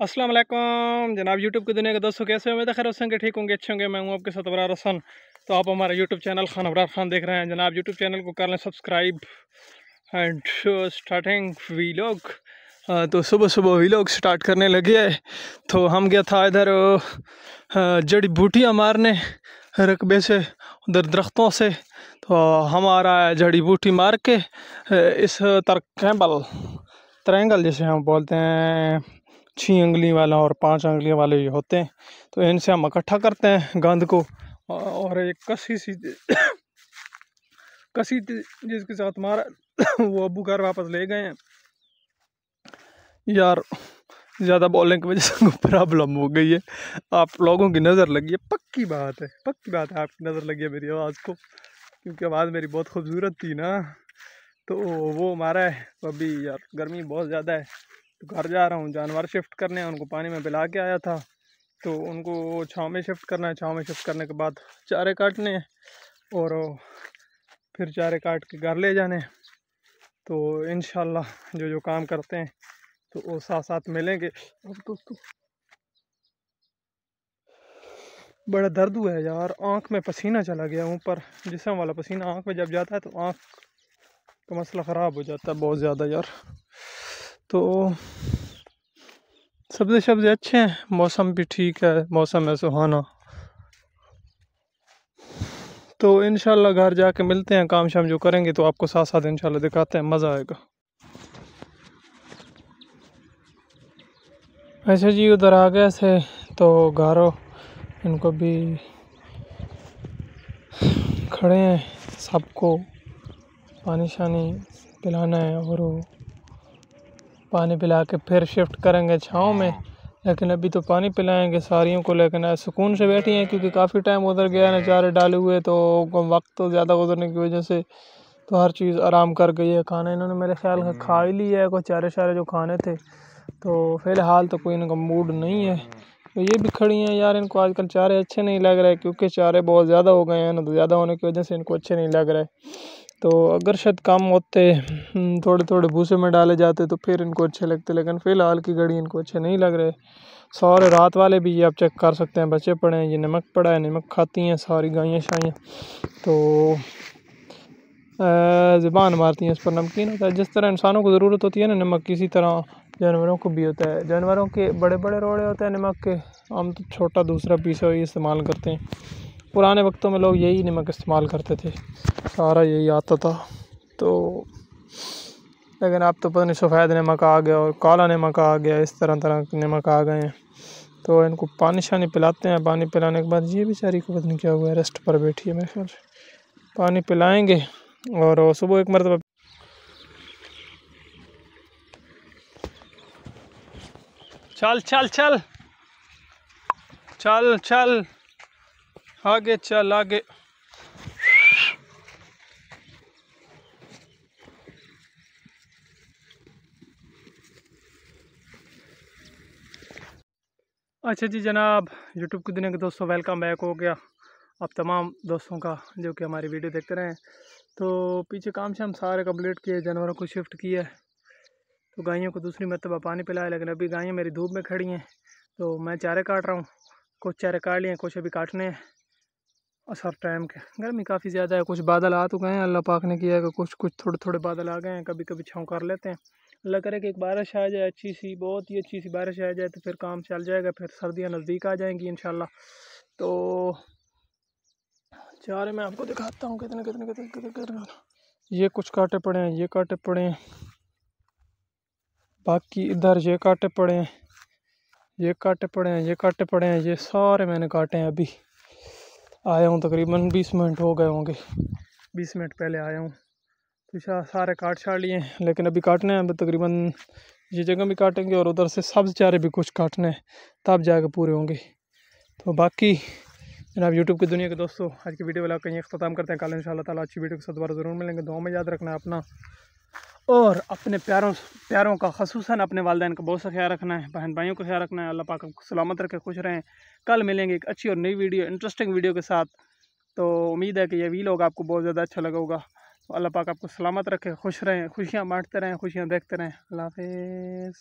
अस्सलाम वालेकुम जनाब यूट्यूब की दुनिया के दोस्तों, कैसे हो? उम्मीद है खैर होंगे, ठीक होंगे, अच्छे होंगे। मैं हूं आपके साथ अबरार हसन। तो आप हमारा यूट्यूब चैनल खान अबरार खान देख रहे हैं जनाब। यूट्यूब चैनल को कर लें सब्सक्राइब एंड स्टार्टिंग वीलॉग। तो सुबह सुबह वीलॉग स्टार्ट करने लगे है। तो हम गया था इधर जड़ी बूटियाँ मारने रकबे से, उधर दरख्तों से। तो हम आ रहा है जड़ी बूटी मार के इस ट्रायंगल जिसे हम बोलते हैं, 6 उंगली वाला और 5 उंगली वाले ये होते हैं। तो इनसे हम इकट्ठा करते हैं गंद को, और एक कसी जिसके साथ मारा वो अबू घर वापस ले गए हैं। यार ज़्यादा बोलने की वजह से प्रॉब्लम हो गई है, आप लोगों की नज़र लगी है, पक्की बात है, पक्की बात है, आपकी नज़र लगी है मेरी आवाज़ को, क्योंकि आवाज़ मेरी बहुत खूबसूरत थी ना। तो वो मारा है। तो अभी यार गर्मी बहुत ज़्यादा है, तो घर जा रहा हूँ, जानवर शिफ्ट करने हैं, उनको पानी में पिला के आया था। तो उनको छाँव में शिफ्ट करना है, छाँव में शिफ्ट करने के बाद चारे काटने हैं और फिर चारे काट के घर ले जाने हैं। तो इंशाल्लाह जो जो काम करते हैं तो वो साथ साथ मिलेंगे। अब दोस्तों बड़ा दर्द हुआ है यार, आँख में पसीना चला गया ऊपर, जिस्म वाला पसीना आँख में जब जाता है तो आँख का मसला ख़राब हो जाता है बहुत ज़्यादा यार। तो सब्ज़ी अच्छे हैं, मौसम भी ठीक है, मौसम है सुहाना। तो इंशाल्लाह घर जाके मिलते हैं, काम शाम जो करेंगे तो आपको साथ साथ इंशाल्लाह दिखाते हैं, मज़ा आएगा। ऐसे जी उधर आ गए थे तो घरों इनको भी खड़े हैं, सबको पानी शानी पिलाना है और पानी पिला के फिर शिफ्ट करेंगे छाँव में। लेकिन अभी तो पानी पिलाएंगे सारियों को, लेकिन सुकून से बैठी हैं क्योंकि काफ़ी टाइम उधर गया ना, चारे डाले हुए, तो वक्त तो ज़्यादा गुजरने की वजह से तो हर चीज़ आराम कर गई है। खाना इन्होंने मेरे ख्याल से खा ही लिया है, कुछ चारे शारे जो खाने थे। तो फ़िलहाल तो कोई इनका मूड नहीं है। तो ये भी खड़ी हैं यार, इनको आजकल चारे अच्छे नहीं लग रहे क्योंकि चारे बहुत ज़्यादा हो गए हैं ना, तो ज़्यादा होने की वजह से इनको अच्छे नहीं लग रहे। तो अगर शायद कम होते, थोड़े थोड़े भूसे में डाले जाते तो फिर इनको अच्छे लगते, लेकिन फ़िलहाल की घड़ी इनको अच्छे नहीं लग रहे। सारे रात वाले भी ये आप चेक कर सकते हैं, बच्चे पड़े हैं, ये नमक पड़ा है, नमक खाती हैं सारी गायें शाइयाँ। तो ज़ुबान मारती हैं, इस पर नमकीन होता है। जिस तरह इंसानों को ज़रूरत होती है ना नमक, इसी तरह जानवरों को भी होता है। जानवरों के बड़े बड़े रोड़े होते हैं नमक के, हम तो छोटा दूसरा पीसा ही इस्तेमाल करते हैं। पुराने वक्तों में लोग यही नमक इस्तेमाल करते थे, सारा यही आता था। तो लेकिन अब तो पता नहीं सफ़ेद नमक आ गया और काला नमक आ गया, इस तरह तरह के नमक आ गए हैं। तो इनको पानी शानी पिलाते हैं। पानी पिलाने के बाद ये बेचारी को पता नहीं क्या हुआ है, रेस्ट पर बैठी है मेरे ख्याल से। पानी पिलाएंगे और सुबह एक मरतबा चल चल चल चल चल आगे चल आगे। अच्छा जी जनाब, यूट्यूब की दुनिया के दोस्तों, वेलकम बैक हो गया आप तमाम दोस्तों का जो कि हमारी वीडियो देखते रहे हैं। तो पीछे काम शाम सारे कंप्लीट किए, जानवरों को शिफ्ट किया, तो गायों को दूसरी मरतबा पानी पिलाया। लेकिन अभी गायें मेरी धूप में खड़ी हैं, तो मैं चारे काट रहा हूँ। कुछ चारे काट लिए, कुछ अभी काटने हैं। असर टाइम के गर्मी काफ़ी ज़्यादा है, कुछ बादल आ तो गए हैं, अल्लाह पाक ने किया है कि कुछ थोड़े थोड़े बादल आ गए हैं। कभी कभी छाँव कर लेते हैं। अल्लाह करे कि एक बारिश आ जाए, अच्छी सी, बहुत ही अच्छी सी बारिश आ जाए, तो फिर काम चल जाएगा। फिर सर्दियाँ नज़दीक आ जाएंगी इंशाल्लाह। तो चारे मैं आपको दिखाता हूँ कितने कितने कितने कितने कितने। ये कुछ काटे पड़े हैं, ये काटे पड़े हैं, बाकी इधर ये काटे पड़े हैं, ये काटे पड़े हैं, ये काटे पड़े हैं, ये सारे मैंने काटे हैं। अभी आया हूँ, तकरीबन 20 मिनट हो गए होंगे, 20 मिनट पहले आया हूँ। तो सारे काट छाड़ लिए हैं, लेकिन अभी काटने हैं। अभी तकरीबन ये जगह भी काटेंगे और उधर से सब्ज़ चारे भी कुछ काटने हैं, तब जाके पूरे होंगे। तो बाकी जनाब यूट्यूब की दुनिया के दोस्तों, आज की वीडियो वाला कहीं अख्ताम करते हैं। कल इंशाल्लाह ताला अच्छी वीडियो के साथ दोबारा ज़रूर मिलेंगे। दुआ में याद रखना है अपना और अपने प्यारों का, ख़ुसूसन अपने वालिदैन का बहुत सा ख्याल रखना है, बहन भाइयों का ख्याल रखना है। अल्लाह पाक आपको सलामत रखे, खुश रहें। कल मिलेंगे एक अच्छी और नई वीडियो, इंटरेस्टिंग वीडियो के साथ। तो उम्मीद है कि ये वीलॉग आपको बहुत ज़्यादा अच्छा लगा होगा। तो अल्लाह पाक आपको सलामत रखे, खुश रहें, खुशियाँ बांटते रहें, खुशियाँ देखते रहें। अल्लाह हाफ़िज़।